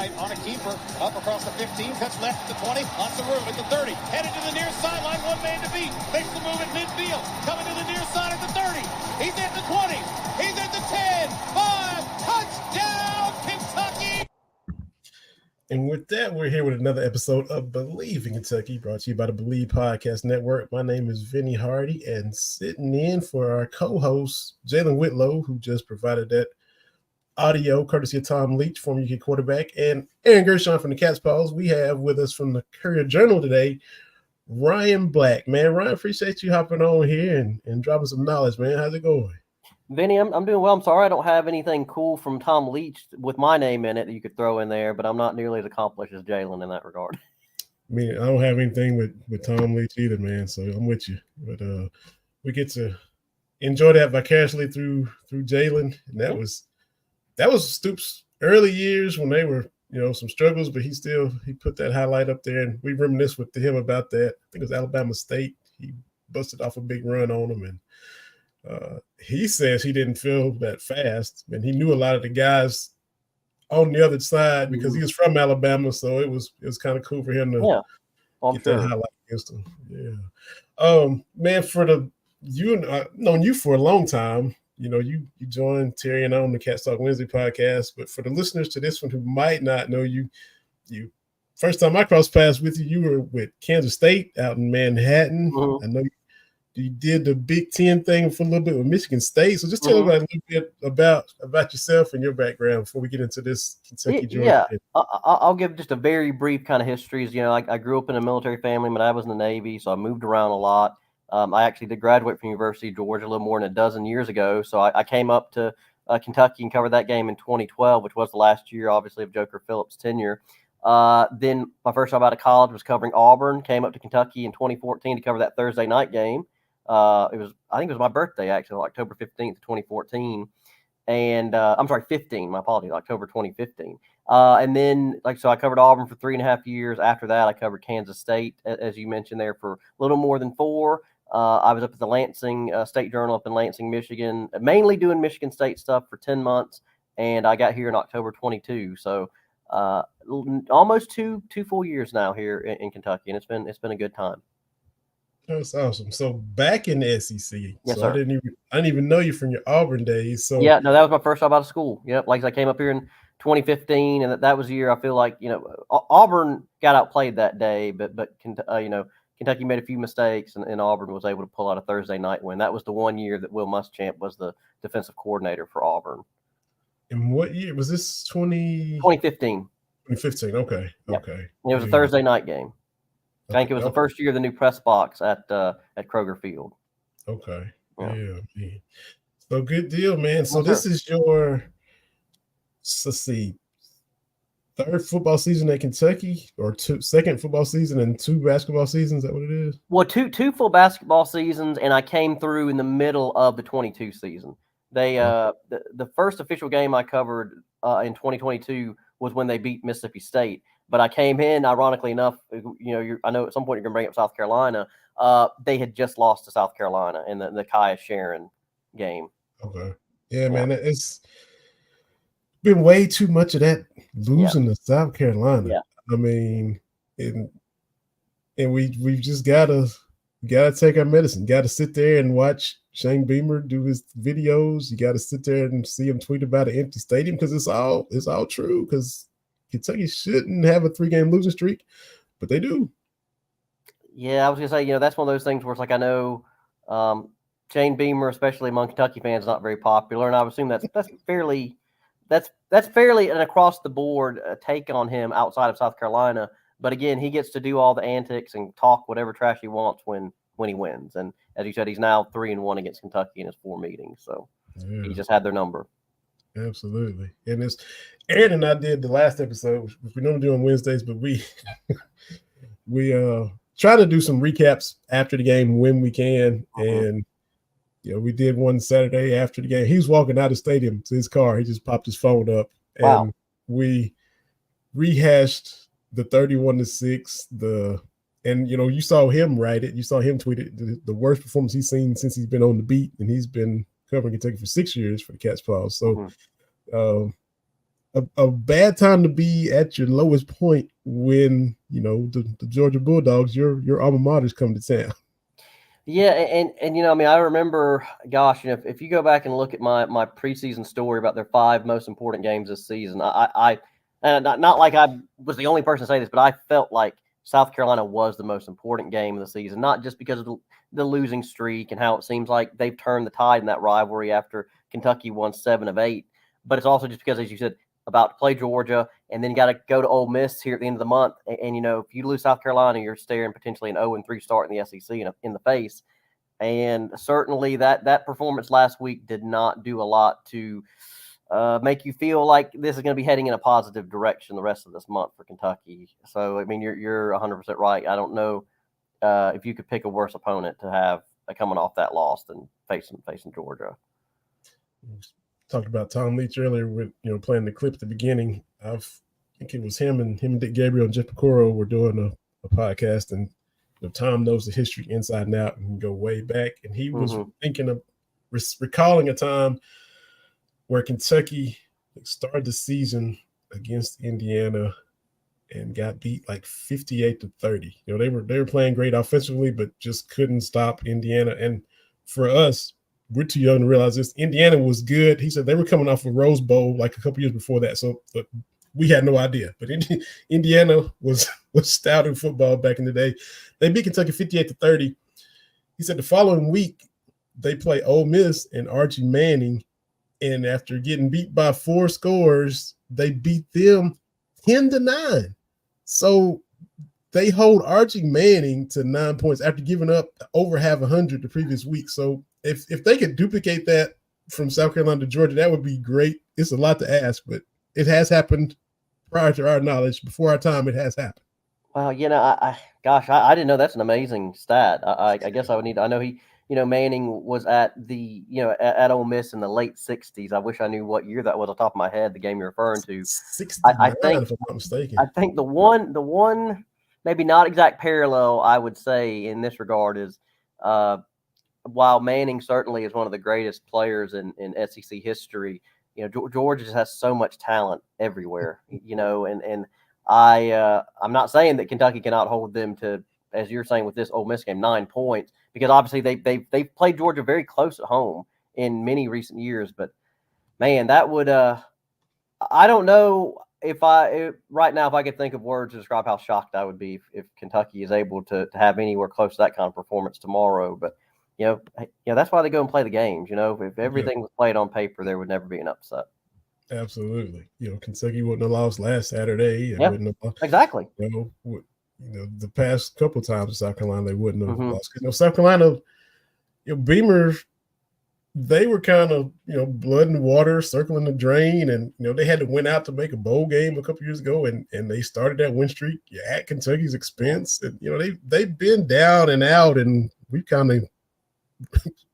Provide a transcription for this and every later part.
right on a keeper, up across the 15, cuts left at the 20, on the room at the 30, headed to the near sideline, one man to beat, makes the move at midfield, coming to the near side at the 30, he's at the 20, he's at the 10, 5, touchdown, Kentucky! And with that, we're here with another episode of Believe in Kentucky, brought to you by the Believe Podcast Network. My name is Vinny Hardy, and sitting in for our co-host, Jalen Whitlow, who just provided that audio courtesy of Tom Leach, former UK quarterback, and Aaron Gershon from the Cats Paws. We have with us from the Courier Journal today, Ryan Black. Man, Ryan, appreciate you hopping on here and dropping some knowledge, man. How's it going? Vinny, I'm doing well. I'm sorry I don't have anything cool from Tom Leach with my name in it that you could throw in there, but I'm not nearly as accomplished as Jalen in that regard. I mean, I don't have anything with Tom Leach either, man, so I'm with you. But we get to enjoy that vicariously through Jalen, and that was Stoops' early years when they were, some struggles, but he put that highlight up there, and we reminisced with him about that. I think it was Alabama State. He busted off a big run on them, and he says he didn't feel that fast, and he knew a lot of the guys on the other side because he was from Alabama, so it was kind of cool for him to get that highlight against him. Yeah, man, I've known you for a long time. You joined Terry and I on the Cats Talk Wednesday podcast, but for the listeners to this one who might not know you first time I crossed paths with you were with Kansas State out in Manhattan. Mm-hmm. I know you did the Big Ten thing for a little bit with Michigan State. So just tell everybody a little bit about yourself and your background before we get into this Kentucky journey. Yeah, I'll give just a very brief kind of history. I grew up in a military family. My dad was in the Navy, so I moved around a lot. I actually did graduate from University of Georgia a little more than a dozen years ago. So I came up to Kentucky and covered that game in 2012, which was the last year, obviously, of Joker Phillips' tenure. Then my first job out of college was covering Auburn. Came up to Kentucky in 2014 to cover that Thursday night game. I think it was my birthday, actually, October 15th, 2014. And I'm sorry, 15. My apologies, October 2015. And then, so I covered Auburn for 3.5 years. After that, I covered Kansas State, as you mentioned there, for a little more than 4. I was up at the Lansing State Journal up in Lansing, Michigan, mainly doing Michigan State stuff for 10 months. And I got here in October 22. So almost two full years now here in Kentucky. And it's been a good time. That's awesome. So back in the SEC, yes, so sir. I didn't even know you from your Auburn days. So yeah, no, that was my first job out of school. Yep, like I came up here in 2015, and that was the year I feel like Auburn got outplayed that day, but Kentucky made a few mistakes, and Auburn was able to pull out a Thursday night win. That was the one year that Will Muschamp was the defensive coordinator for Auburn. And what year was this? 2015. 2015. Okay. Yep. Okay. And it was a Thursday night game. I think it was the first year of the new press box at Kroger Field. Okay. Yeah. Man. So good deal, man. So this is your, let's see, third football season at Kentucky, or second football season and 2 basketball seasons. Is that what it is? Well, two full basketball seasons, and I came through in the middle of the 22 season. They the first official game I covered in 2022 was when they beat Mississippi State. But I came in, ironically enough, I know at some point you're going to bring up South Carolina. They had just lost to South Carolina in the Kaiya Sharon game. Okay. Yeah, man, it's been way too much of that losing to South Carolina. Yeah. I mean, and we've just gotta take our medicine. Got to sit there and watch Shane Beamer do his videos. You got to sit there and see him tweet about an empty stadium because it's all true. Because Kentucky shouldn't have a 3-game losing streak, but they do. Yeah, I was gonna say, that's one of those things where it's like I know Shane Beamer, especially among Kentucky fans, is not very popular, and I would assume that's fairly an across the board take on him outside of South Carolina. But again, he gets to do all the antics and talk whatever trash he wants when he wins. And as you said, he's now 3-1 against Kentucky in his 4 meetings, so he just had their number. Absolutely. And Aaron and I did the last episode, which we don't do on Wednesdays, but we try to do some recaps after the game when we can. And we did one Saturday after the game. He was walking out of the stadium to his car. He just popped his phone up. Wow. And we rehashed the 31-6, and you saw him write it. You saw him tweet it, the worst performance he's seen since he's been on the beat, and he's been covering Kentucky for 6 years for the Cats Paws. So a bad time to be at your lowest point when the Georgia Bulldogs, your alma mater's come to town. Yeah, and I mean, I remember, gosh, if you go back and look at my preseason story about their 5 most important games this season, I not like I was the only person to say this, but I felt like South Carolina was the most important game of the season, not just because of the losing streak and how it seems like they've turned the tide in that rivalry after Kentucky won 7 of 8, but it's also just because, as you said, about to play Georgia, and then you got to go to Ole Miss here at the end of the month. And if you lose South Carolina, you're staring potentially an 0-3 start in the SEC in the face. And certainly that performance last week did not do a lot to make you feel like this is going to be heading in a positive direction the rest of this month for Kentucky. So, I mean, you're 100% right. I don't know if you could pick a worse opponent to have coming off that loss than facing Georgia. Talked about Tom Leach earlier with playing the clip at the beginning. I think it was him and Dick Gabriel and Jeff Picoro were doing a podcast, and Tom knows the history inside and out and can go way back. And he was thinking of recalling a time where Kentucky started the season against Indiana and got beat like 58-30. They were playing great offensively, but just couldn't stop Indiana. And for us, we're too young to realize this. Indiana was good. He said they were coming off a Rose Bowl like a couple years before that, so but we had no idea. But Indiana was stout in football back in the day. They beat Kentucky 58-30. He said the following week they play Ole Miss and Archie Manning, and after getting beat by 4 scores, they beat them 10-9. So they hold Archie Manning to 9 points after giving up over 100 the previous week. So if they could duplicate that from South Carolina to Georgia, that would be great. It's a lot to ask, but it has happened prior to our knowledge. Before our time, it has happened. Well, I didn't know that's an amazing stat. I guess I would need. I know he, Manning was at the, at Ole Miss in the late '60s. I wish I knew what year that was off the top of my head. The game you're referring to, 69, I think, if I'm not mistaken. I think the one, maybe not exact parallel I would say in this regard is, while Manning certainly is one of the greatest players in SEC history, Georgia just has so much talent everywhere, and I'm not saying that Kentucky cannot hold them to, as you're saying with this Ole Miss game, 9 points, because obviously they've played Georgia very close at home in many recent years. But man, that would I don't know if right now if I could think of words to describe how shocked I would be if Kentucky is able to have anywhere close to that kind of performance tomorrow. But that's why they go and play the games. If everything was played on paper, there would never be an upset. Absolutely. Kentucky wouldn't have lost last Saturday. And wouldn't have, exactly. The past couple of times in South Carolina, they wouldn't have lost. South Carolina, Beamer, they were kind of, blood and water circling the drain. And, they had to win out to make a bowl game a couple years ago. And they started that win streak at Kentucky's expense. And, they've been down and out, and we kind of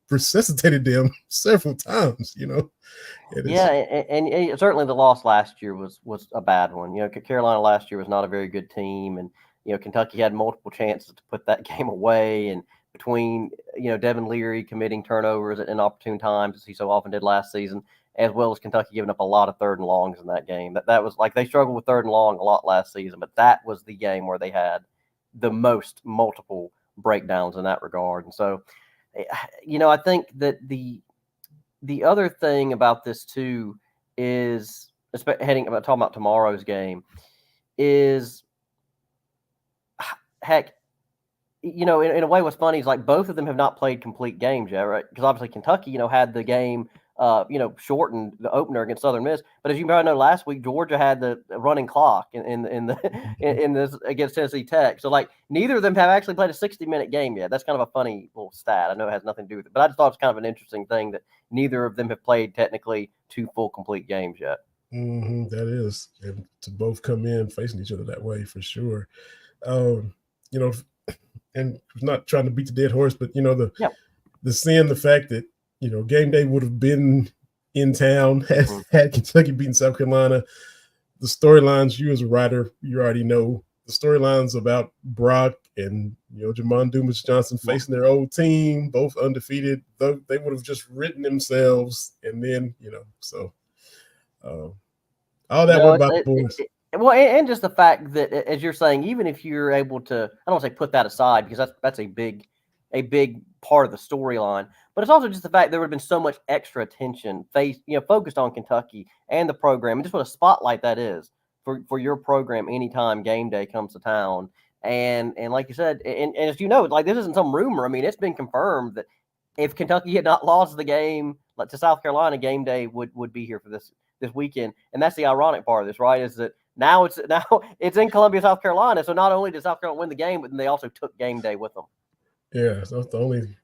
resuscitated them several times, and certainly the loss last year was a bad one. Carolina last year was not a very good team, and Kentucky had multiple chances to put that game away, and between Devin Leary committing turnovers at inopportune times as he so often did last season, as well as Kentucky giving up a lot of 3rd and longs in that game. That was like they struggled with 3rd and long a lot last season, but that was the game where they had the most multiple breakdowns in that regard. And so I think that the other thing about this too is talking about tomorrow's game is heck, in a way what's funny is like both of them have not played complete games yet, right? Because obviously Kentucky, had the game shortened, the opener against Southern Miss. But as you probably know, last week Georgia had the running clock in this against Tennessee Tech. So like neither of them have actually played a 60-minute game yet. That's kind of a funny little stat. I know it has nothing to do with it, but I just thought it's kind of an interesting thing that neither of them have played technically 2 full complete games yet. That is, and to both come in facing each other that way for sure. And not trying to beat the dead horse, but the fact that game day would have been in town had Kentucky beaten South Carolina. The storylines, you as a writer, you already know the storylines about Brock and Jamon Dumas-Johnson facing their old team, both undefeated. They would have just written themselves, and then so All that went by the boys. Well, and just the fact that, as you're saying, even if you're able to, I don't want to say put that aside because that's a big part of the storyline, but it's also just the fact there would have been so much extra attention focused on Kentucky and the program, and just what a spotlight that is for your program anytime game day comes to town. And like you said, and as you know, like this isn't some rumor. I mean, it's been confirmed that if Kentucky had not lost the game to South Carolina, game day would be here for this weekend. And that's the ironic part of this, right? Is that now it's in Columbia, South Carolina. So not only did South Carolina win the game, but they also took game day with them. Yeah, so the only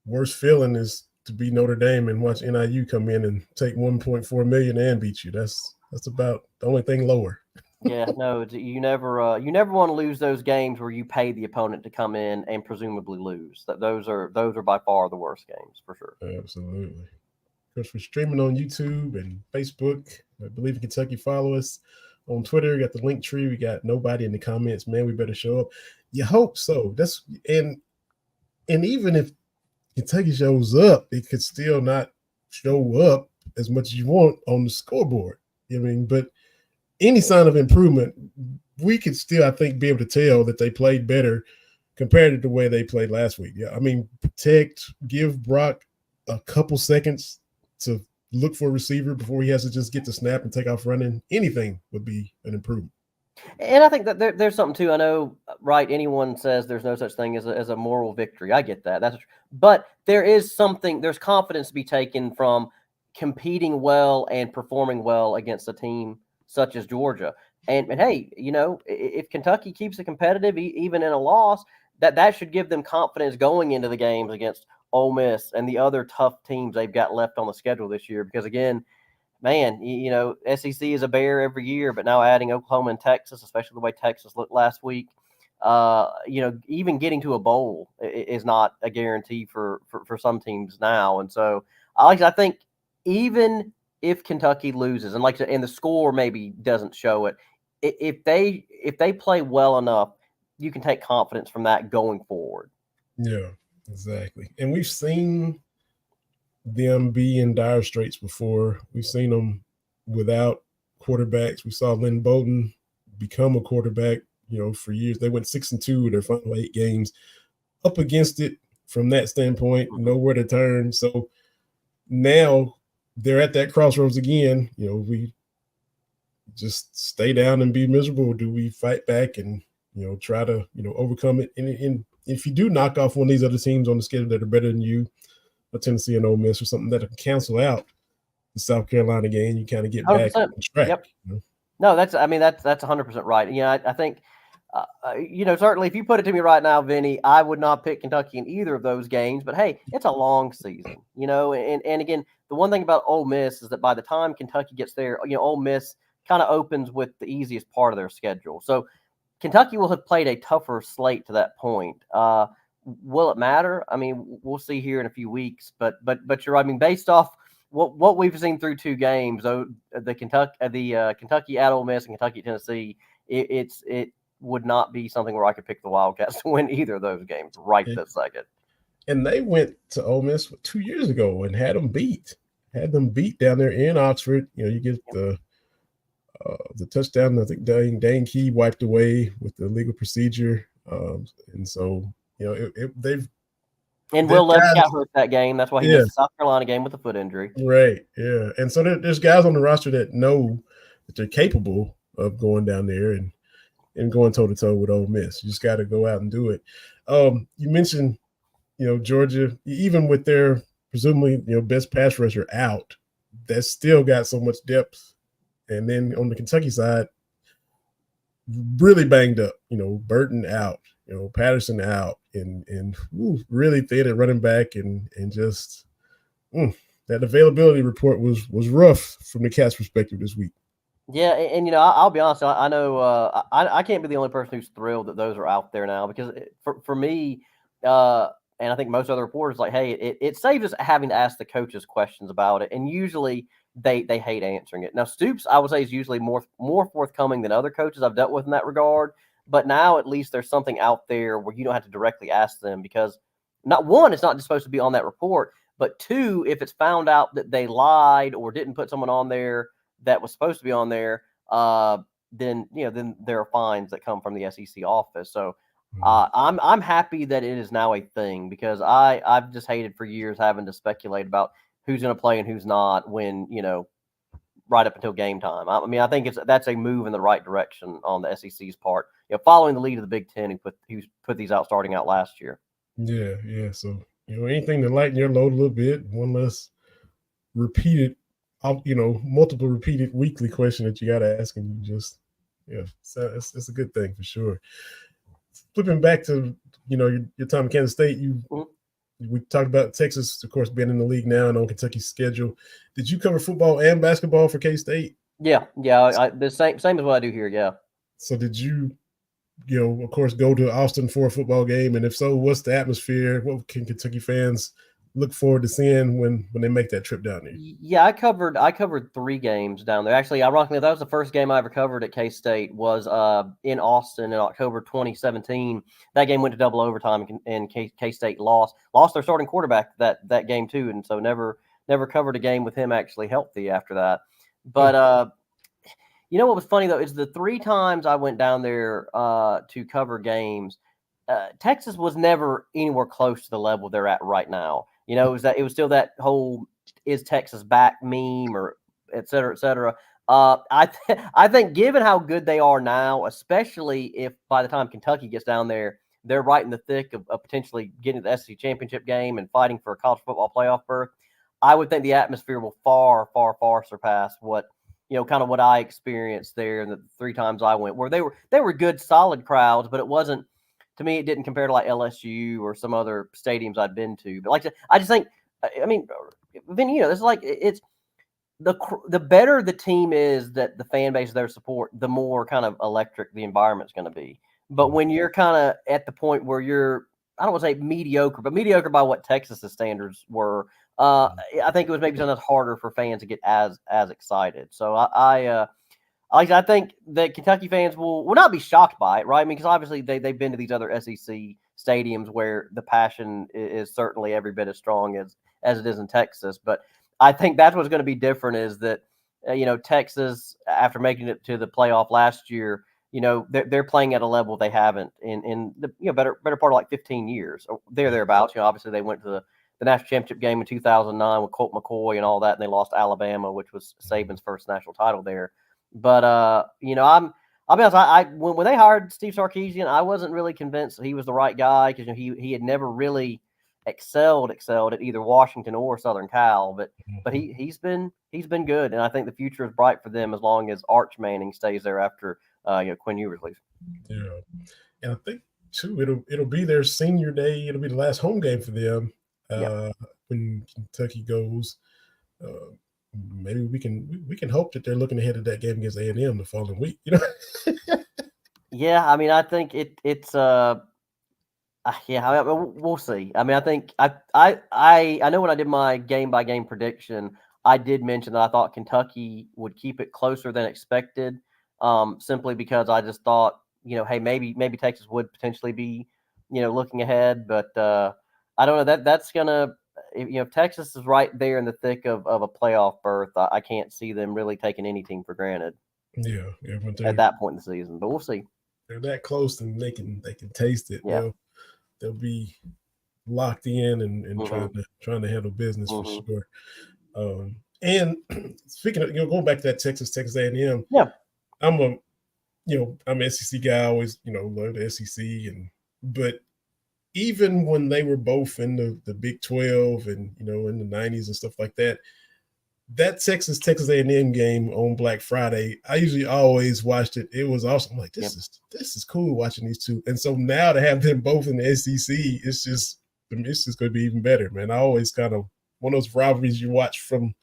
worst feeling is to be Notre Dame and watch NIU come in and take $1.4 million and beat you. That's about the only thing lower. Yeah, no, you never want to lose those games where you pay the opponent to come in and presumably lose. Those are by far the worst games for sure. Absolutely. Of course, we're streaming on YouTube and Facebook. I believe in Kentucky. Follow us on Twitter. We got the link tree. We got nobody in the comments. Man, we better show up. You hope so. And even if Kentucky shows up, it could still not show up as much as you want on the scoreboard. I mean, but any sign of improvement, we could still, I think, be able to tell that they played better compared to the way they played last week. Yeah, I mean, give Brock a couple seconds to look for a receiver before he has to just get the snap and take off running. Anything would be an improvement. And I think that there's something too. I know, right? Anyone says there's no such thing as a moral victory. I get that. But there is something. There's confidence to be taken from competing well and performing well against a team such as Georgia. And hey, if Kentucky keeps it competitive, even in a loss, that should give them confidence going into the games against Ole Miss and the other tough teams they've got left on the schedule this year. Because again, man, SEC is a bear every year, but now adding Oklahoma and Texas, especially the way Texas looked last week, even getting to a bowl is not a guarantee for some teams now. And so I think even if Kentucky loses, and and the score maybe doesn't show it, if they play well enough, you can take confidence from that going forward. Yeah, exactly. And we've seen them be in dire straits before. We've seen them without quarterbacks. We saw Lynn Bowden become a quarterback, for years. They went 6-2 their final 8 games. Up against it from that standpoint, nowhere to turn. So now they're at that crossroads again. We just stay down and be miserable. Do we fight back and, try to, overcome it? And if you do knock off one of these other teams on the schedule that are better than you, a Tennessee and Ole Miss or something that can cancel out the South Carolina game, you kind of get 100%. Back on track. Yep. No, that's 100% right. I think, certainly if you put it to me right now, Vinny, I would not pick Kentucky in either of those games, but hey, it's a long season, and again, the one thing about Ole Miss is that by the time Kentucky gets there, Ole Miss kind of opens with the easiest part of their schedule. So Kentucky will have played a tougher slate to that point. Will it matter? I mean, we'll see here in a few weeks, but you're right. I mean, based off what we've seen through 2 games, though, the Kentucky at Ole Miss and Kentucky at Tennessee, it would not be something where I could pick the Wildcats to win either of those games this second. And they went to Ole Miss 2 years ago and had them beat down there in Oxford. You get the touchdown. I think Dane Key wiped away with the legal procedure, and so they've. And Will Levis got hurt that game. That's why he missed the South Carolina game with a foot injury. Right. Yeah. And so there's guys on the roster that know that they're capable of going down there and going toe to toe with Ole Miss. You just got to go out and do it. You mentioned, Georgia, even with their presumably, best pass rusher out, that's still got so much depth. And then on the Kentucky side, really banged up, Burton out, Patterson out, and really thin at running back, and just that availability report was rough from the Cats' perspective this week. Yeah, and I'll be honest. I know I can't be the only person who's thrilled that those are out there now, because for me, and I think most other reporters, like, hey, it saves us having to ask the coaches questions about it, and usually they hate answering it. Now, Stoops, I would say, is usually more forthcoming than other coaches I've dealt with in that regard. But now at least there's something out there where you don't have to directly ask them, because one, it's not just supposed to be on that report, but 2, if it's found out that they lied or didn't put someone on there that was supposed to be on there, then there are fines that come from the SEC office. So I'm happy that it is now a thing, because I've just hated for years having to speculate about who's going to play and who's not when, right up until game time. I mean, I think that's a move in the right direction on the SEC's part, following the lead of the Big Ten, who put these out starting out last year. Yeah. So, anything to lighten your load a little bit, one less repeated, multiple repeated weekly question that you got to ask, and you just, so it's a good thing for sure. Flipping back to, your time in Kansas State, we talked about Texas, of course, being in the league now and on Kentucky's schedule. Did you cover football and basketball for K-State? Yeah. The same as what I do here. Yeah. So did you, of course, go to Austin for a football game? And if so, what's the atmosphere? What can Kentucky fans look forward to seeing when they make that trip down there? Yeah, I covered 3 games down there. Actually, ironically, that was the first game I ever covered at K-State, was in Austin in October 2017. That game went to double overtime, and K-State lost their starting quarterback that game too, and so never covered a game with him actually healthy after that. But what was funny though is the 3 times I went down there to cover games, Texas was never anywhere close to the level they're at right now. It was still that whole "is Texas back" meme, or et cetera, et cetera. I think given how good they are now, especially if by the time Kentucky gets down there, they're right in the thick of potentially getting to the SEC championship game and fighting for a college football playoff berth, I would think the atmosphere will far, far, far surpass what kind of what I experienced there in the 3 times I went, where they were good, solid crowds, but it wasn't. To me, it didn't compare to like LSU or some other stadiums I'd been to. But I just think, I mean, Vinny, it's like it's the better the team is that the fan base of their support, the more kind of electric the environment's going to be. But when you're kind of at the point where you're, I don't want to say mediocre, but mediocre by what Texas's standards were, I think it was maybe sometimes harder for fans to get as excited. So I think that Kentucky fans will not be shocked by it, right? I mean, because obviously they've been to these other SEC stadiums where the passion is certainly every bit as strong as it is in Texas. But I think that's what's going to be different is that, Texas, after making it to the playoff last year, they're playing at a level they haven't in the better part of like 15 years. Thereabouts. Obviously they went to the national championship game in 2009 with Colt McCoy and all that, and they lost to Alabama, which was Saban's first national title there. But I'll be honest. When they hired Steve Sarkisian, I wasn't really convinced that he was the right guy, because he had never really excelled at either Washington or Southern Cal. But he's been good, and I think the future is bright for them as long as Arch Manning stays there after Quinn Ewers leaves. Yeah, and I think too it'll be their senior day. It'll be the last home game for them when Kentucky goes. Maybe we can hope that they're looking ahead of that game against A&M the following week. Yeah, I mean, I think it's we'll see. I mean, I think I know when I did my game by game prediction, I did mention that I thought Kentucky would keep it closer than expected, simply because I just thought, hey, maybe Texas would potentially be, looking ahead, but I don't know that's gonna. If Texas is right there in the thick of a playoff berth, I can't see them really taking any team for granted. Yeah, at that point in the season, but we'll see. They're that close, and they can taste it. Yeah, they'll be locked in and trying to handle business for sure. And speaking of, going back to that Texas A&M. Yeah, I'm an SEC guy. I always love the SEC, but even when they were both in the Big 12 and in the 90s and stuff like that, that Texas A&M game on Black Friday, I usually always watched it. It was awesome. I'm like, this is cool watching these two. And so now to have them both in the SEC, it's just going to be even better, man. I always kind of one of those rivalries you watch from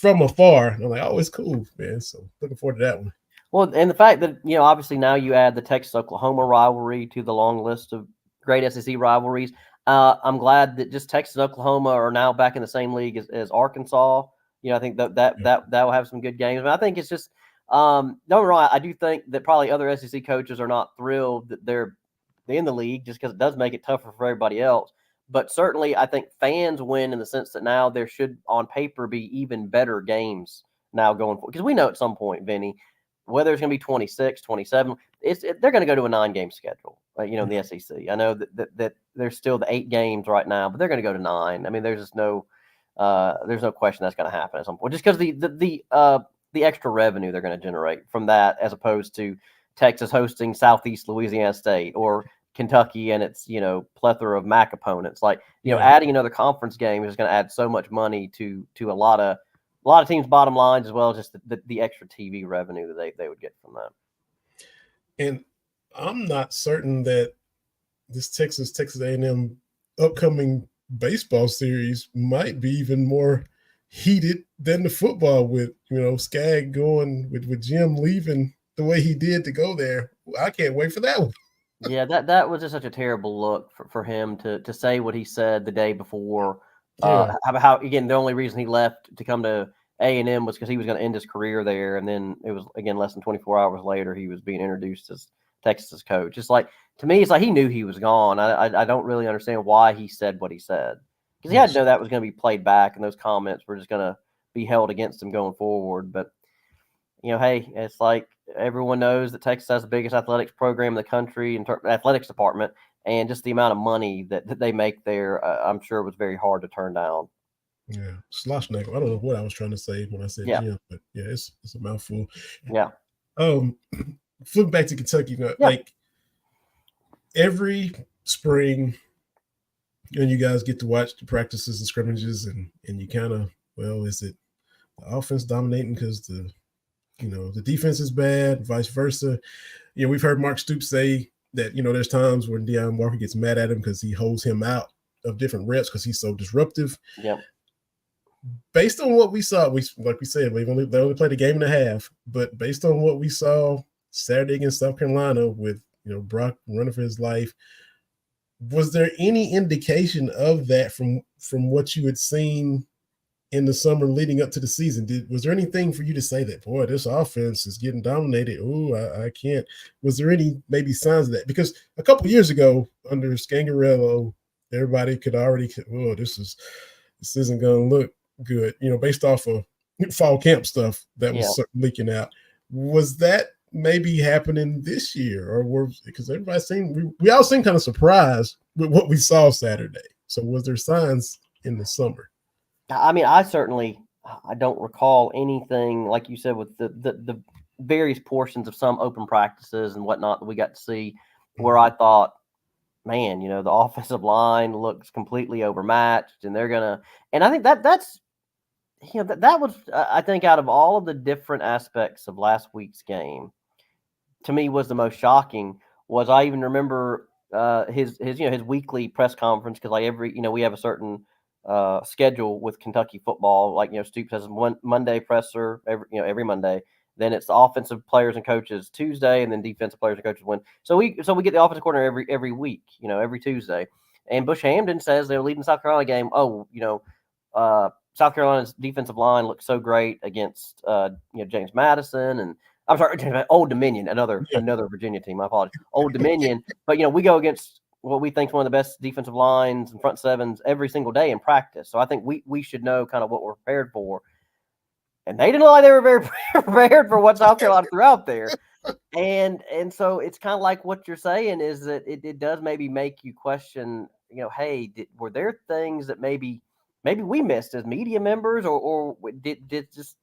afar. And I'm like, oh, it's cool, man. So looking forward to that one. Well, and the fact that obviously now you add the Texas-Oklahoma rivalry to the long list of great SEC rivalries. I'm glad that just Texas and Oklahoma are now back in the same league as Arkansas. I think that will have some good games. But I think it's just don't get me wrong. I do think that probably other SEC coaches are not thrilled that they're in the league, just because it does make it tougher for everybody else. But certainly, I think fans win in the sense that now there should, on paper, be even better games now going forward. Because we know at some point, Vinny, whether it's going to be 26, 27, they're going to go to a 9-game schedule, in the SEC. I know that there's still the 8 games right now, but they're going to go to 9. I mean, there's no question that's going to happen at some point, just because the extra revenue they're going to generate from that, as opposed to Texas hosting Southeast Louisiana State or Kentucky and its, plethora of MAC opponents. Like, adding another conference game is going to add so much money to a lot of teams' bottom lines, as well as just the extra TV revenue that they would get from that. And I'm not certain that this Texas A&M upcoming baseball series might be even more heated than the football, with Skag going with Jim leaving the way he did to go there. I can't wait for that one. Yeah, that was just such a terrible look for him to say what he said the day before. How again, the only reason he left to come to A&M was because he was going to end his career there, and then it was, again, less than 24 hours later he was being introduced as Texas coach. It's like, to me, it's like he knew he was gone. I don't really understand why he said what he said, because he had to know that was going to be played back, and those comments were just going to be held against him going forward. But hey, it's like everyone knows that Texas has the biggest athletics program in the country in terms of athletics department, and just the amount of money that they make there, I'm sure was very hard to turn down. Yeah, Schlossnagle. I don't know what I was trying to say when I said Jim, but yeah, it's a mouthful. Yeah. Flipping back to Kentucky, like every spring, and you guys get to watch the practices and scrimmages, and you kind of, is it the offense dominating because the defense is bad, vice versa? We've heard Mark Stoops say that, there's times when Deion Walker gets mad at him because he holds him out of different reps because he's so disruptive. Yep. Based on what we saw, like we said, they only played a game and a half, but based on what we saw Saturday against South Carolina with, Brock running for his life, was there any indication of that from what you had seen in the summer leading up to the season? Was there anything for you to say that, boy, this offense is getting dominated? I can't. Was there any maybe signs of that? Because a couple of years ago under Scangarello, everybody could already, this isn't going to look good, based off of fall camp stuff that was leaking out. Was that maybe happening this year, or because everybody seemed, we all seemed kind of surprised with what we saw Saturday? So was there signs in the summer? I mean, I don't recall anything, like you said, with the various portions of some open practices and whatnot that we got to see, where I thought, man, the offensive line looks completely overmatched, and and I think that's, that was, I think, out of all of the different aspects of last week's game, to me was the most shocking. Was I even remember his weekly press conference, because we have a certain schedule with Kentucky football. Like, Stoops has one Monday presser every Monday. Then it's the offensive players and coaches Tuesday, and then defensive players and coaches win. So we get the offensive coordinator every week, every Tuesday. And Bush Hamdan says they're leading the South Carolina game. South Carolina's defensive line looks so great against James Madison, and I'm sorry, Old Dominion, another Virginia team. My apologies, Old Dominion. But we go against what we think is one of the best defensive lines and front sevens every single day in practice. So I think we should know kind of what we're prepared for. And they didn't look like they were very prepared for what South Carolina threw out there. And so it's kind of like what you're saying is that it does maybe make you question, hey, were there things that maybe we missed as media members, or did just,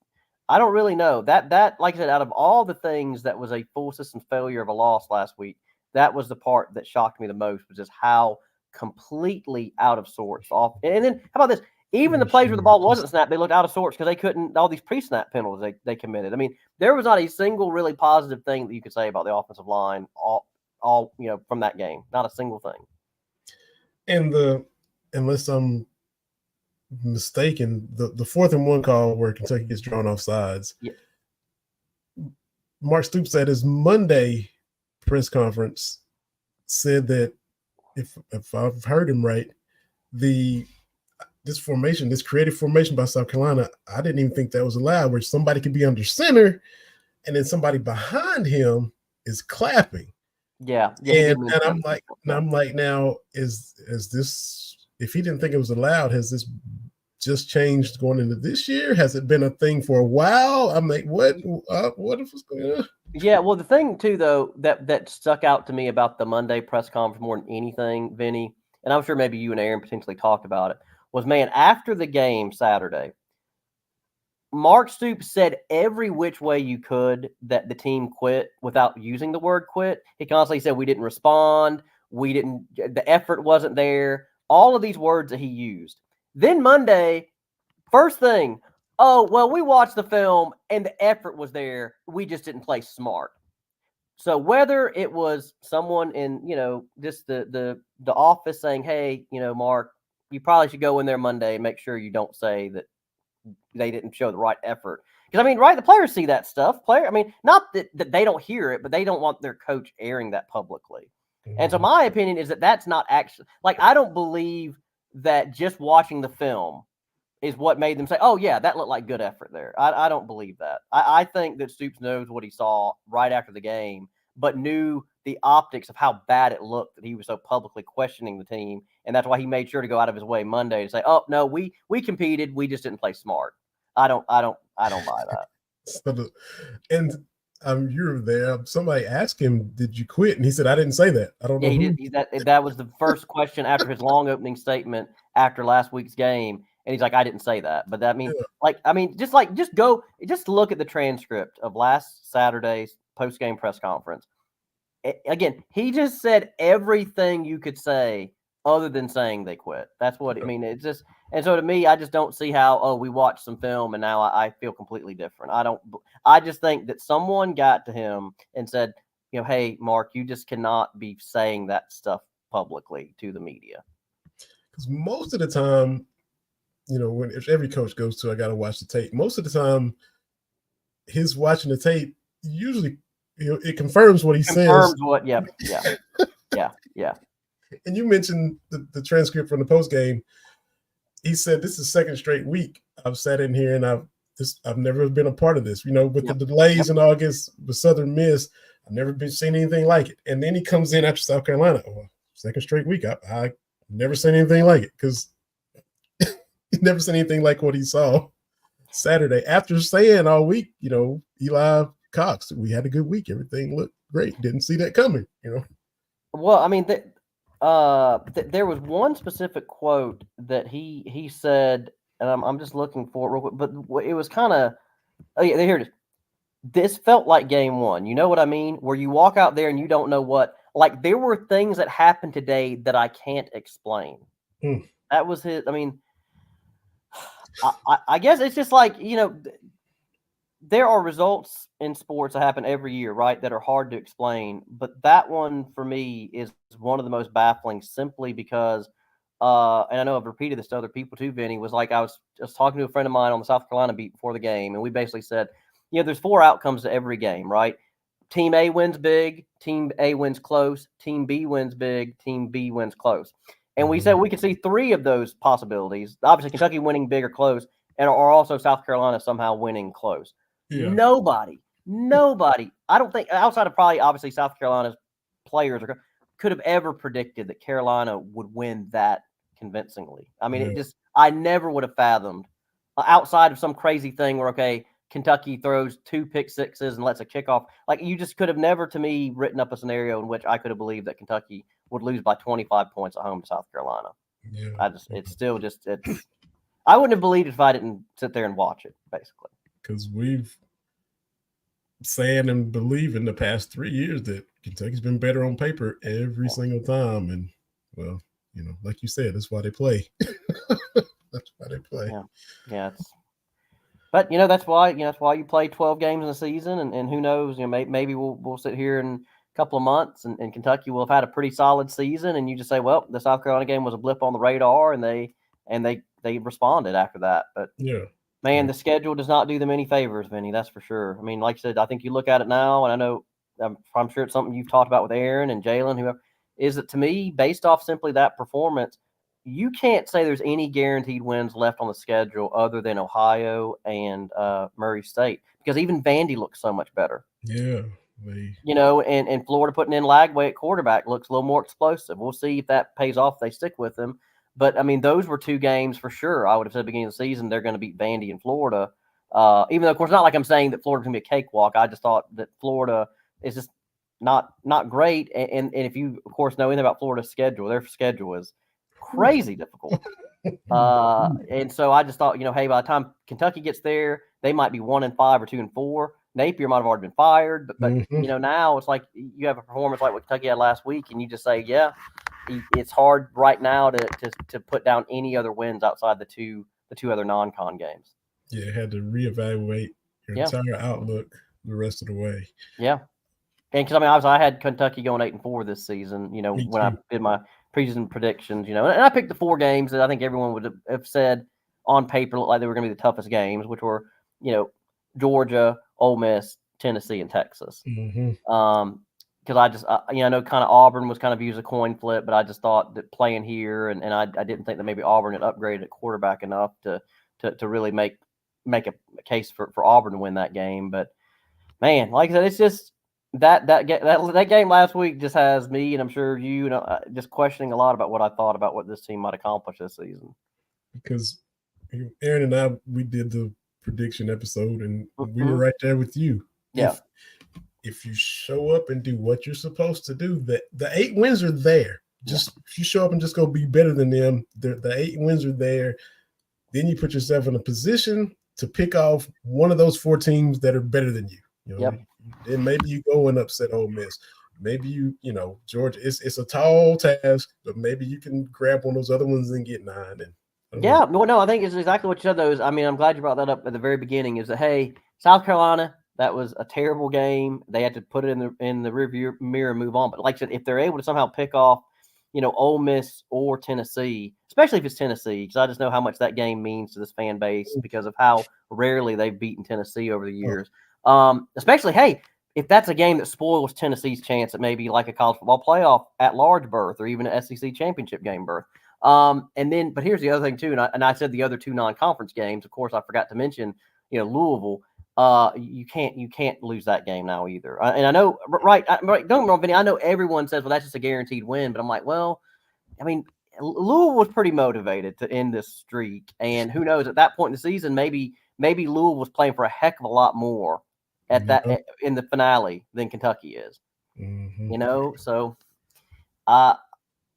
I don't really know. That like I said, out of all the things that was a full system failure of a loss last week, that was the part that shocked me the most, was just how completely out of sorts off. And then how about this? Even the plays where the ball wasn't snapped, they looked out of sorts because they couldn't, all these pre-snap penalties they committed. I mean, there was not a single really positive thing that you could say about the offensive line all from that game. Not a single thing. And unless I'm mistaken, the 4th and 1 call where Kentucky gets drawn off sides. Yeah. Mark Stoops at his Monday press conference said that, if I've heard him right, this creative formation by South Carolina, I didn't even think that was allowed, where somebody could be under center and then somebody behind him is clapping. Yeah. And I'm like, now is this, if he didn't think it was allowed, has this just changed going into this year? Has it been a thing for a while? I'm like, what if it's going on? Yeah, well, the thing too, though, that stuck out to me about the Monday press conference more than anything, Vinny, and I'm sure maybe you and Aaron potentially talked about it, was, man, after the game Saturday, Mark Stoops said every which way you could that the team quit without using the word quit. He constantly said we didn't respond, the effort wasn't there, all of these words that he used. Then Monday, first thing, oh, well, we watched the film and the effort was there. We just didn't play smart. So whether it was someone in, just the office saying, hey, Mark, you probably should go in there Monday and make sure you don't say that they didn't show the right effort. Because, right, the players see that stuff. Not that they don't hear it, but they don't want their coach airing that publicly. Mm-hmm. And so my opinion is that that's not actually, I don't believe that just watching the film is what made them say, oh, yeah, that looked like good effort there. I don't believe that. I think that Stoops knows what he saw right after the game, but knew the optics of how bad it looked that he was so publicly questioning the team. And that's why he made sure to go out of his way Monday to say, oh, no, we competed. We just didn't play smart. I don't buy that. You were there. Somebody asked him, did you quit? And he said, I didn't say that. I don't know. He did. That was the first question after his long opening statement after last week's game. And he's like, I didn't say that. But that means, just look at the transcript of last Saturday's post-game press conference. Again, he just said everything you could say other than saying they quit. That's what I mean. It's just, and so to me, I just don't see how, we watched some film and now I feel completely different. I just think that someone got to him and said, hey, Mark, you just cannot be saying that stuff publicly to the media. Because most of the time, if every coach goes to, I got to watch the tape. Most of the time, his watching the tape usually, it confirms what he says. Yeah. And you mentioned the transcript from the post game. He said, "This is second straight week I've sat in here and I've never been a part of this. With the delays in August with Southern Miss, I've never seen anything like it." And then he comes in after South Carolina. Well, second straight week, I never seen anything like it because he never seen anything like what he saw Saturday. After saying all week, Eli Cox, we had a good week. Everything looked great. Didn't see that coming. Well, there was one specific quote that he said, and I'm just looking for it real quick, but it was kind of, here it is. This felt like game one. You know what I mean? Where you walk out there and you don't know what, there were things that happened today that I can't explain. That was his, I guess it's just there are results in sports that happen every year, right, that are hard to explain. But that one, for me, is one of the most baffling simply because, and I know I've repeated this to other people too, Vinny, was I was just talking to a friend of mine on the South Carolina beat before the game, and we basically said, there's four outcomes to every game, right? Team A wins big, Team A wins close, Team B wins big, Team B wins close. And we said we could see three of those possibilities. Obviously, Kentucky winning big or close, or also South Carolina somehow winning close. Yeah. Nobody, I don't think, outside of probably obviously South Carolina's players, could have ever predicted that Carolina would win that convincingly. I never would have fathomed, outside of some crazy thing where, Kentucky throws 2 pick sixes and lets a kickoff. You just could have never, to me, written up a scenario in which I could have believed that Kentucky would lose by 25 points at home to South Carolina. Yeah. I wouldn't have believed it if I didn't sit there and watch it, basically. Because we've said and believe in the past 3 years that Kentucky's been better on paper every single time. And, well, like you said, that's why they play. That's why they play. Yeah. But, that's why you play 12 games in a season. And who knows, maybe we'll sit here in a couple of months and Kentucky will have had a pretty solid season. And you just say, well, the South Carolina game was a blip on the radar and they responded after that. But, man, the schedule does not do them any favors, Vinny. That's for sure. Like I said, I think you look at it now, and I know I'm sure it's something you've talked about with Aaron and Jalen, whoever, is that to me, based off simply that performance, you can't say there's any guaranteed wins left on the schedule other than Ohio and Murray State, because even Vandy looks so much better. Yeah. And Florida putting in Lagway at quarterback looks a little more explosive. We'll see if that pays off if they stick with him. But I mean, those were 2 games for sure. I would have said at the beginning of the season they're going to beat Vandy and Florida. Even though, of course, not like I'm saying that Florida's going to be a cakewalk. I just thought that Florida is just not great. And if you, of course, know anything about Florida's schedule, their schedule is crazy difficult. And so I just thought, hey, by the time Kentucky gets there, they might be 1-5 or 2-4. Napier might have already been fired, but now it's like you have a performance like what Kentucky had last week, and you just say, yeah, it's hard right now to put down any other wins outside the two other non-con games. Yeah, had to reevaluate your entire outlook the rest of the way. Yeah, and because obviously I had Kentucky going 8-4 this season. When I did my preseason predictions, and I picked the 4 games that I think everyone would have said on paper looked like they were going to be the toughest games, which were Georgia, Ole Miss, Tennessee, and Texas. Because I just, I know kind of Auburn was kind of viewed as a coin flip, but I just thought that playing here, and I didn't think that maybe Auburn had upgraded at quarterback enough to really make a case for Auburn to win that game. But man, like I said, it's just that game last week just has me, and I'm sure you, just questioning a lot about what I thought about what this team might accomplish this season. Because Aaron and I, we did the prediction episode, and we were right there with you. Yeah. If you show up and do what you're supposed to do, the 8 wins are there. Just if you show up and just go be better than them, the 8 wins are there. Then you put yourself in a position to pick off one of those 4 teams that are better than you. Then maybe you go and upset Ole Miss. Maybe Georgia. It's a tall task, but maybe you can grab one of those other ones and get 9. Well, no, I think it's exactly what you said. Those. I mean, I'm glad you brought that up at the very beginning. Is that, hey, South Carolina, that was a terrible game. They had to put it in the rearview mirror and move on. But like I said, if they're able to somehow pick off, Ole Miss or Tennessee, especially if it's Tennessee, because I just know how much that game means to this fan base because of how rarely they've beaten Tennessee over the years. Especially, hey, if that's a game that spoils Tennessee's chance at maybe like a college football playoff at large berth or even an SEC championship game berth. But here's the other thing too, and I said the other 2 non-conference games. Of course, I forgot to mention, Louisville. You can't lose that game now either. And I know, right? Don't get me wrong, Vinny. I know everyone says, well, that's just a guaranteed win, but I'm like, well, I mean, Louisville was pretty motivated to end this streak, and who knows? At that point in the season, maybe Louisville was playing for a heck of a lot more at that in the finale than Kentucky is. So I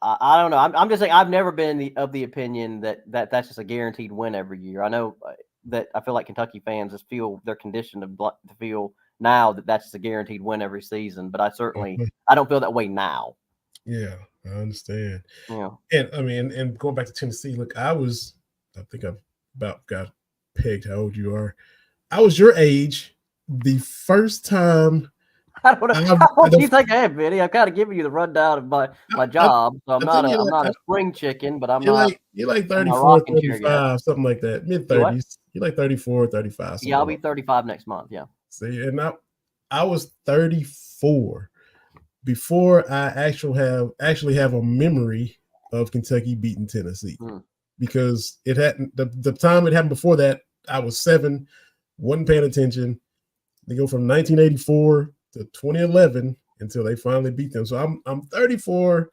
don't know. I'm just saying I've never been of the opinion that's just a guaranteed win every year. I know that I feel like Kentucky fans just feel they're conditioned to feel now that that's just a guaranteed win every season. But I don't feel that way now. Yeah, I understand. Yeah. And I mean, and going back to Tennessee, look, I think I've about got pegged how old you are. I was your age the first time. I don't know. How old do you think I am, Vinny? I'm kind of giving you the rundown of my job. So I'm not a spring chicken, but you're like 34, 35, something like that. Mid-30s. You're like 34, 35. Yeah, I'll be 35 next month. Yeah. See, and I was 34 before I actually have a memory of Kentucky beating Tennessee. Because it hadn't the time it happened before that, I was 7, wasn't paying attention. They go from 1984 to 2011 until they finally beat them. So I'm 34,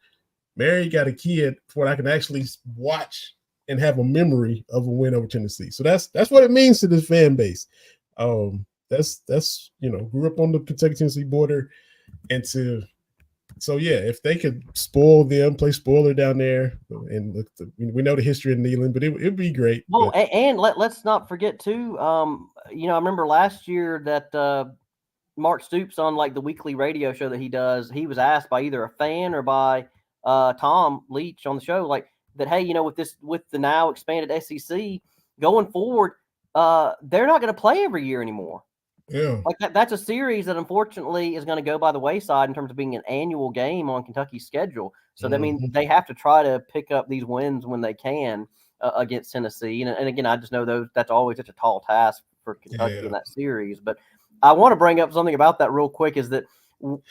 married, got a kid, where I can actually watch and have a memory of a win over Tennessee. So that's what it means to this fan base. That's grew up on the Kentucky-Tennessee border, and if they could spoil them, play spoiler down there, and look, we know the history of Neyland, but it'd be great. Well, and let's not forget too. I remember last year that Mark Stoops on like the weekly radio show that he does, he was asked by either a fan or by Tom Leach on the show, like that. Hey, with the now expanded SEC going forward, they're not going to play every year anymore. Yeah, like that's a series that unfortunately is going to go by the wayside in terms of being an annual game on Kentucky's schedule. So that means they have to try to pick up these wins when they can against Tennessee. And again, I just know that's always such a tall task for Kentucky in that series. But I want to bring up something about that real quick. Is that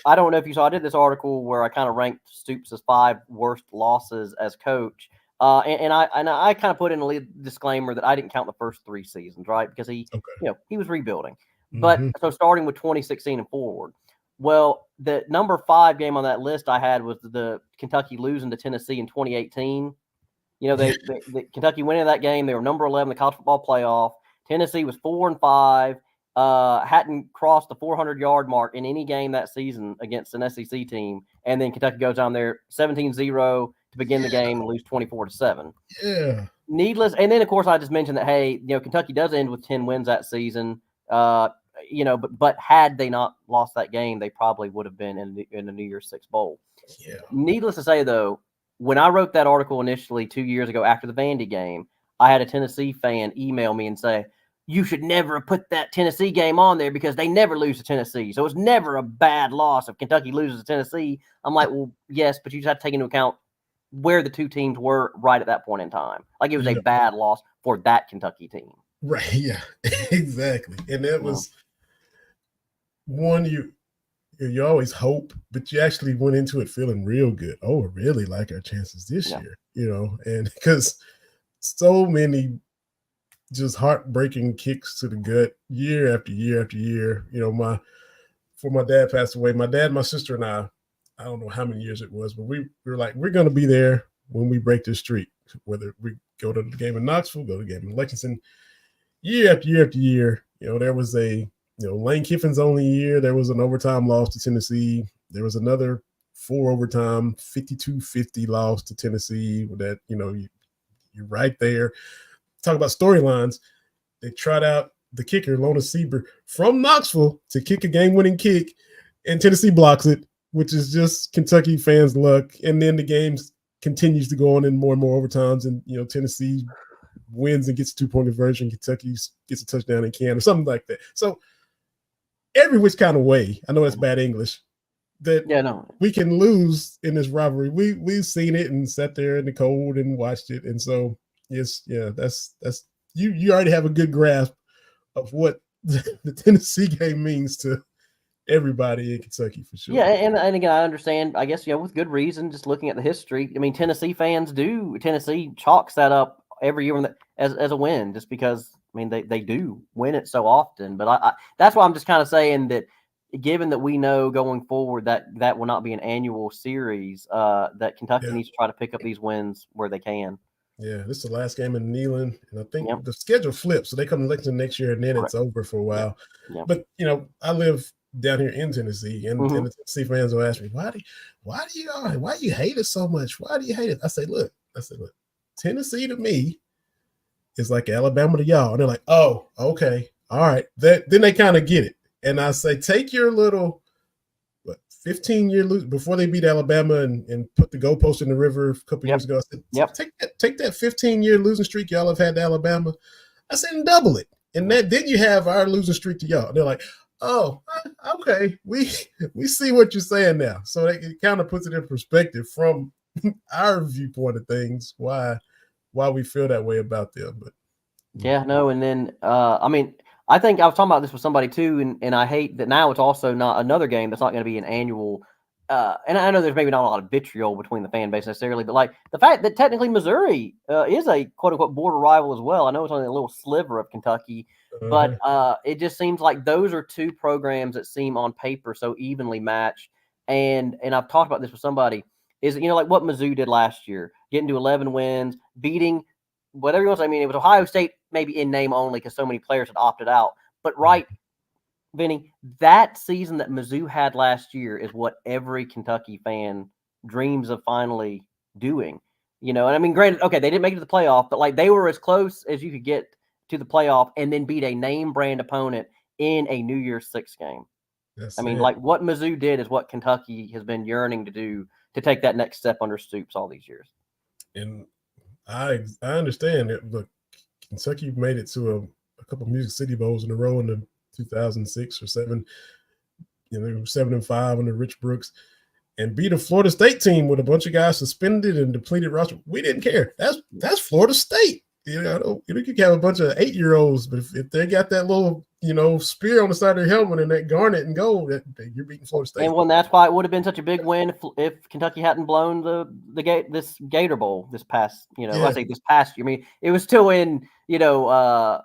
I don't know if you saw, I did this article where I kind of ranked Stoops' 5 worst losses as coach. And I kind of put in a disclaimer that I didn't count the first 3 seasons, right? Because he was rebuilding. But so starting with 2016 and forward. Well, the number 5 game on that list I had was the Kentucky losing to Tennessee in 2018. You know, Kentucky went into that game. They were number 11 in the college football playoff. Tennessee was 4-5. Hadn't crossed the 400-yard mark in any game that season against an SEC team. And then Kentucky goes down there 17-0 to begin the game and lose 24-7. Yeah. Needless. And then, of course, I just mentioned that, hey, you know, Kentucky does end with 10 wins that season. You know, but had they not lost that game, they probably would have been in the New Year's Six Bowl. Yeah. Needless to say, though, when I wrote that article initially 2 years ago after the Vandy game, I had a Tennessee fan email me and say, you should never have put that Tennessee game on there because they never lose to Tennessee. So it's never a bad loss if Kentucky loses to Tennessee. I'm like, well, yes, but you just have to take into account where the two teams were right at that point in time. Like, it was a bad loss for that Kentucky team. Right. Yeah, exactly. And that was one you always hope, but you actually went into it feeling real good. Oh, I really like our chances this year, you know, and because so many just heartbreaking kicks to the gut year after year after year. You know, before my dad passed away, my dad, my sister, and I don't know how many years it was, but we were like, we're going to be there when we break this streak, whether we go to the game in Knoxville, go to the game in Lexington, year after year after year. You know, there was Lane Kiffin's only year. There was an overtime loss to Tennessee. There was another 4 overtime, 52-50 loss to Tennessee. That, you know, you're right there. Talk about storylines. They trot out the kicker, Lona Sieber, from Knoxville to kick a game-winning kick, and Tennessee blocks it, which is just Kentucky fans' luck. And then the game continues to go on in more and more overtimes, and, you know, Tennessee wins and gets a 2-point conversion. Kentucky gets a touchdown and can, or something like that. So every which kind of way, I know that's bad English, that we can lose in this rivalry. We've seen it and sat there in the cold and watched it. And so, yes, yeah, that's you already have a good grasp of what the Tennessee game means to everybody in Kentucky for sure. Yeah, and again, I understand, I guess, you know, with good reason, just looking at the history. I mean, Tennessee chalks that up every year as a win, just because, I mean, they do win it so often. But I that's why I'm just kind of saying that, given that we know going forward that will not be an annual series, that Kentucky needs to try to pick up these wins where they can. Yeah, this is the last game in Neyland, and I think the schedule flips, so they come to Lexington next year, and then it's over for a while. Yeah. But, you know, I live down here in Tennessee, and the Tennessee fans will ask me, why do you hate it so much? Why do you hate it? I say, look, Tennessee to me is like Alabama to y'all. And they're like, oh, okay, all right. Then they kind of get it. And I say, take your little 15-year lose before they beat Alabama and put the goalpost in the river a couple years ago. I said, take that 15-year losing streak y'all have had to Alabama. I said, and double it. And then you have our losing streak to y'all. And they're like, oh, okay, we see what you're saying now. So it kind of puts it in perspective from our viewpoint of things, why we feel that way about them. But and then I mean, I think I was talking about this with somebody too, and I hate that now it's also not another game that's not going to be an annual. And I know there's maybe not a lot of vitriol between the fan base necessarily, but like the fact that technically Missouri is a quote unquote border rival as well. I know it's only a little sliver of Kentucky, but it just seems like those are two programs that seem on paper so evenly matched. And I've talked about this with somebody, is, you know, like what Mizzou did last year, getting to 11 wins, beating whatever you want to say. I mean, it was Ohio State maybe in name only because so many players had opted out. But Vinny, that season that Mizzou had last year is what every Kentucky fan dreams of finally doing. You know, and I mean, granted, okay, they didn't make it to the playoff, but like they were as close as you could get to the playoff and then beat a name brand opponent in a New Year's Six game. I mean, like what Mizzou did is what Kentucky has been yearning to do, to take that next step under Stoops all these years. And I understand it. Look, Kentucky made it to a couple of Music City Bowls in a row in the 2006 or 7. You know, they were 7-5 under Rich Brooks, and beat a Florida State team with a bunch of guys suspended and depleted roster. We didn't care. That's Florida State. You know, you can have a bunch of 8-year-olds, but if they got that little, you know, spear on the side of their helmet and that garnet and gold, you're beating Florida State. And that's why it would have been such a big win if Kentucky hadn't blown this Gator Bowl this past, you know, I say this past year. I mean, it was still in, you know,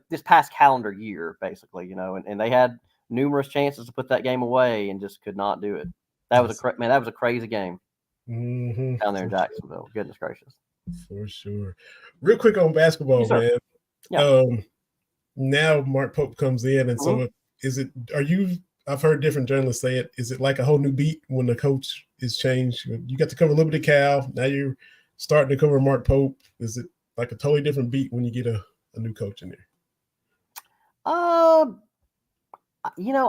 this past calendar year, basically, you know, and they had numerous chances to put that game away and just could not do it. That was a crazy game down there in Jacksonville. Goodness gracious. For sure. Real quick on basketball, Yes, sir. man. Yeah. Now Mark Pope comes in, and so is it? Are you? I've heard different journalists say it. Is it like a whole new beat when the coach is changed? You got to cover a little bit of Cal. Now you're starting to cover Mark Pope. Is it like a totally different beat when you get a new coach in there?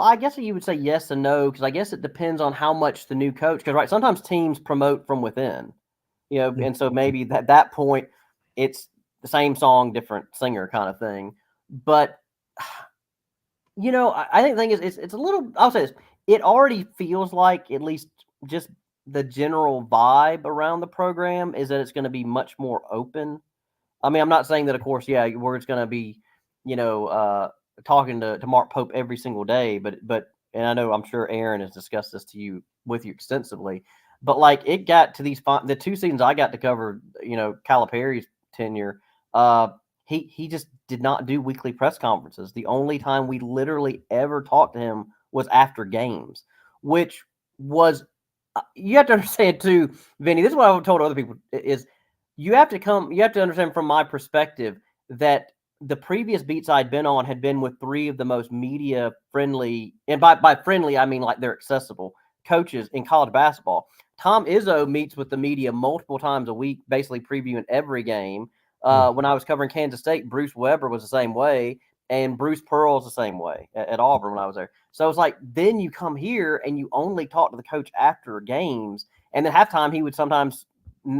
I guess you would say yes and no, because I guess it depends on how much the new coach. Because sometimes teams promote from within, and so maybe at that point it's the same song, different singer kind of thing. But I think the thing is it's a little. I'll say this: it already feels like, at least just the general vibe around the program, is that it's going to be much more open. I mean, I'm not saying that, of course, we're just going to be, talking to Mark Pope every single day, but and I know, I'm sure Aaron has discussed this with you extensively, but like it got to the 2 seasons I got to cover, Calipari's tenure, he just did not do weekly press conferences. The only time we literally ever talked to him was after games, which was, you have to understand too, Vinny, this is what I've told other people is, you have to understand from my perspective that the previous beats I'd been on had been with 3 of the most media friendly, and by friendly, I mean like they're accessible, coaches in college basketball. Tom Izzo meets with the media multiple times a week, basically previewing every game. When I was covering Kansas State, Bruce Weber was the same way, and Bruce Pearl's the same way at Auburn when I was there. So it's like, then you come here and you only talk to the coach after games, and then halftime he would sometimes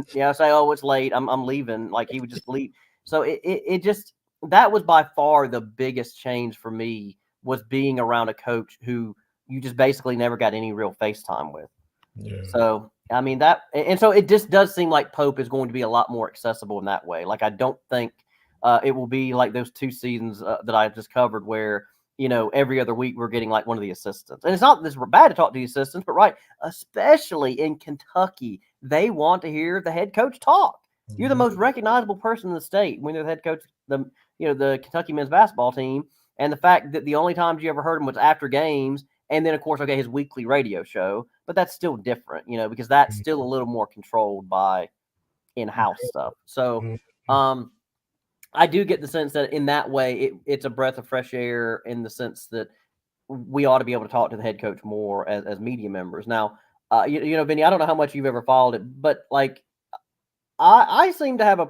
say, "Oh, it's late, I'm leaving." Like he would just leave. So it just, that was by far the biggest change for me, was being around a coach who you just basically never got any real FaceTime with. Yeah. So I mean and so it just does seem like Pope is going to be a lot more accessible in that way. Like I don't think it will be like those 2 seasons that I just covered, where every other week we're getting like one of the assistants. And it's not this bad to talk to the assistants, but right, especially in Kentucky, they want to hear the head coach talk. You're the most recognizable person in the state when you're the head coach, the Kentucky men's basketball team. And the fact that the only times you ever heard him was after games, and then of course, his weekly radio show, but that's still different, because that's still a little more controlled by in-house stuff. So, I do get the sense that in that way, it's a breath of fresh air, in the sense that we ought to be able to talk to the head coach more as media members. Now, Vinny, I don't know how much you've ever followed it, but like I seem to have a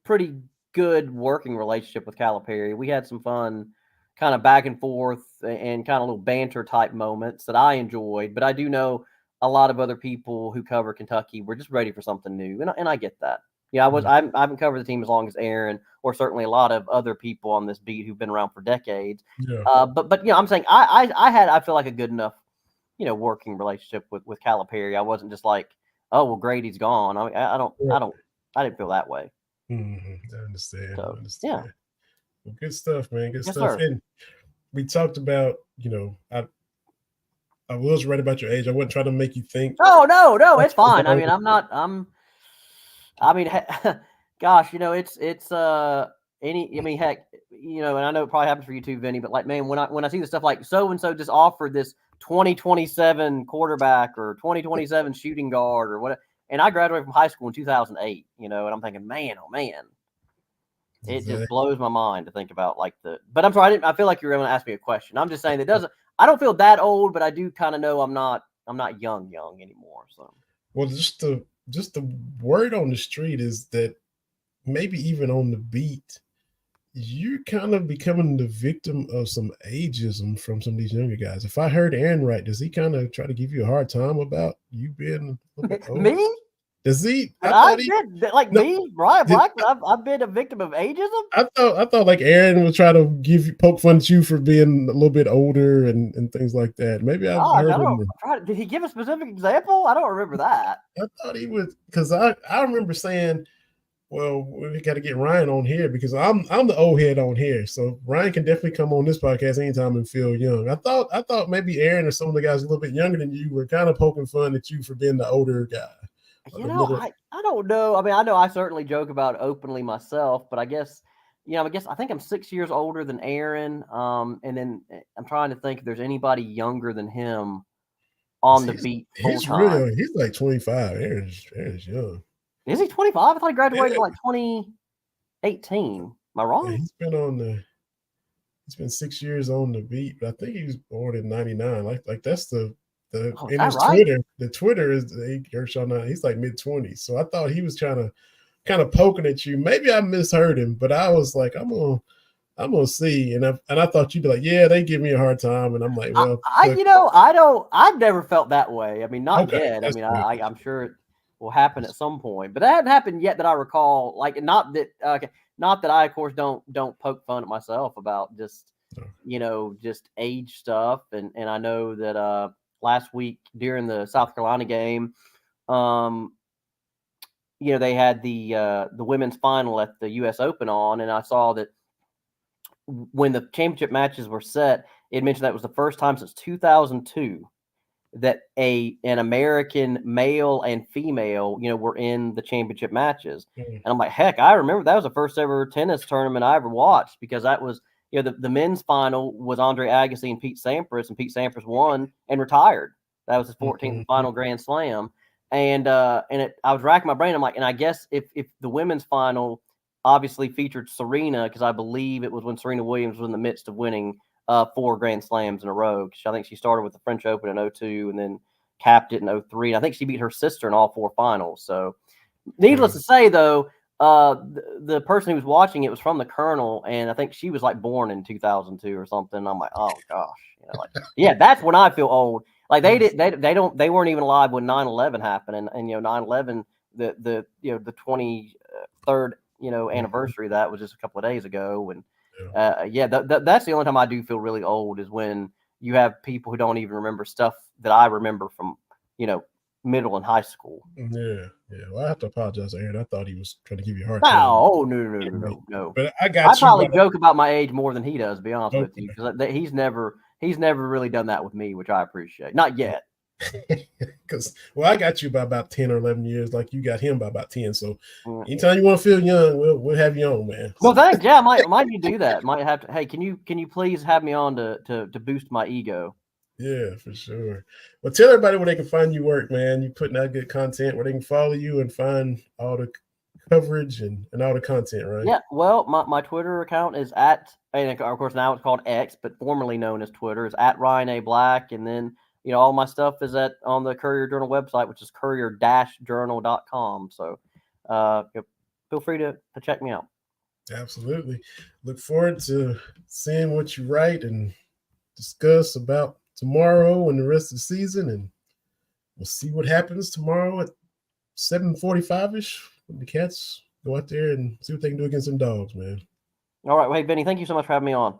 pretty good working relationship with Calipari. We had some fun kind of back and forth and kind of little banter type moments that I enjoyed, but I do know a lot of other people who cover Kentucky were just ready for something new, and I get that. Yeah, I haven't covered the team as long as Aaron, or certainly a lot of other people on this beat who've been around for decades. Yeah. But I'm saying I feel like a good enough working relationship with Calipari. I wasn't just like, oh well, Grady's gone. I didn't feel that way. I understand. So, I understand. yeah. Well, good stuff, man. Good Yes, stuff. sir. And we talked about, I was right about your age. I wasn't trying to make you think. No, it's fine. I mean, gosh, it's heck, and I know it probably happens for you too, Vinny, but like, man, when I see the stuff like so-and-so just offered this 2027 quarterback or 2027 shooting guard or whatever, and I graduated from high school in 2008, and I'm thinking, man, oh man, it just blows my mind to think about but I'm sorry, I feel like you were going to ask me a question. I'm just saying I don't feel that old, but I do kind of know I'm not young anymore. So, well, just the word on the street is that maybe even on the beat, you're kind of becoming the victim of some ageism from some of these younger guys. If I heard Aaron right, does he kind of try to give you a hard time about you being a little bit old? Me? Does he? I've been a victim of ageism. I thought like Aaron would try to poke fun at you for being a little bit older and things like that. Maybe I've heard him. Did he give a specific example? I don't remember that. I thought he would, because I remember saying, well, we got to get Ryan on here because I'm the old head on here. So Ryan can definitely come on this podcast anytime and feel young. I thought maybe Aaron or some of the guys a little bit younger than you were kind of poking fun at you for being the older guy. I don't know. I mean, I know I certainly joke about it openly myself, but I guess, I think I'm 6 years older than Aaron. And then I'm trying to think if there's anybody younger than him on the beat. He's like 25. Aaron's young. Is he 25? I thought he graduated Yeah. like 2018. Am I wrong? Yeah, he's been 6 years on the beat, but I think he was born in '99. Like that's the Oh, is in that his right? Twitter. The Twitter is Gershawn. He's like mid-20s. So I thought he was trying to kind of poking at you. Maybe I misheard him, but I was like, I'm gonna see. And I thought you'd be like, yeah, they give me a hard time, and I'm like, well, look, I've never felt that way. I mean, not okay, yet. I that's mean, good. I'm sure it will happen at some point, but that hadn't happened yet that I recall. Like, not that I, of course, don't poke fun at myself about just just age stuff. And I know that last week during the South Carolina game, they had the women's final at the U.S. Open on, and I saw that when the championship matches were set, it mentioned that was the first time since 2002 that an American male and female, were in the championship matches. And I'm like, heck, I remember that was the first ever tennis tournament I ever watched, because that was, the men's final was Andre Agassi and Pete Sampras won and retired. That was his 14th and final Grand Slam. And I was racking my brain. I'm like, and I guess if the women's final obviously featured Serena, because I believe it was when Serena Williams was in the midst of winning 4 Grand Slams in a row. I think she started with the French Open in 2002 and then capped it in 2003. I think she beat her sister in all 4 finals. So needless to say, though, the person who was watching it was from the Colonel, and I think she was like born in 2002 or something. I'm like, oh gosh, yeah, that's when I feel old. Like they weren't even alive when 9/11 happened, and 9/11, the 23rd anniversary of that was just a couple of days ago. And that's the only time I do feel really old, is when you have people who don't even remember stuff that I remember from middle and high school. Yeah. Well, I have to apologize, Aaron. I thought he was trying to give you a hard time. Oh no. But I probably joke about my age more than he does, to be honest with you, because he's never really done that with me, which I appreciate. Not yet. Because I got you by about 10 or 11 years, like you got him by about 10. So anytime you want to feel young, we'll have you on, man. Well, thanks. Yeah, might you do that? Might have to. Hey, can you please have me on to boost my ego? Yeah, for sure. Well, tell everybody where they can find you work, man. You putting out good content, where they can follow you and find all the coverage and all the content, right? Yeah. Well, my Twitter account is and of course now it's called X, but formerly known as Twitter, is at Ryan A. Black, and then all my stuff is on the Courier Journal website, which is courier-journal.com. So feel free to check me out. Absolutely. Look forward to seeing what you write and discuss about tomorrow and the rest of the season. And we'll see what happens tomorrow at 7:45-ish when the Cats go out there and see what they can do against them Dogs, man. All right. Well, hey, Benny, thank you so much for having me on.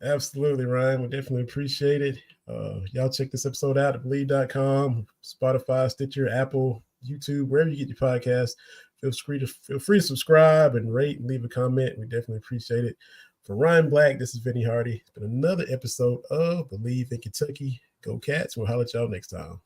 Absolutely, Ryan. We definitely appreciate it. Y'all check this episode out at Bleed.com, Spotify, Stitcher, Apple, YouTube, wherever you get your podcast. Feel free to subscribe and rate and leave a comment. We definitely appreciate it. For Ryan Black, this is Vinny Hardy. It's been another episode of Believe in Kentucky. Go Cats. We'll holler at y'all next time.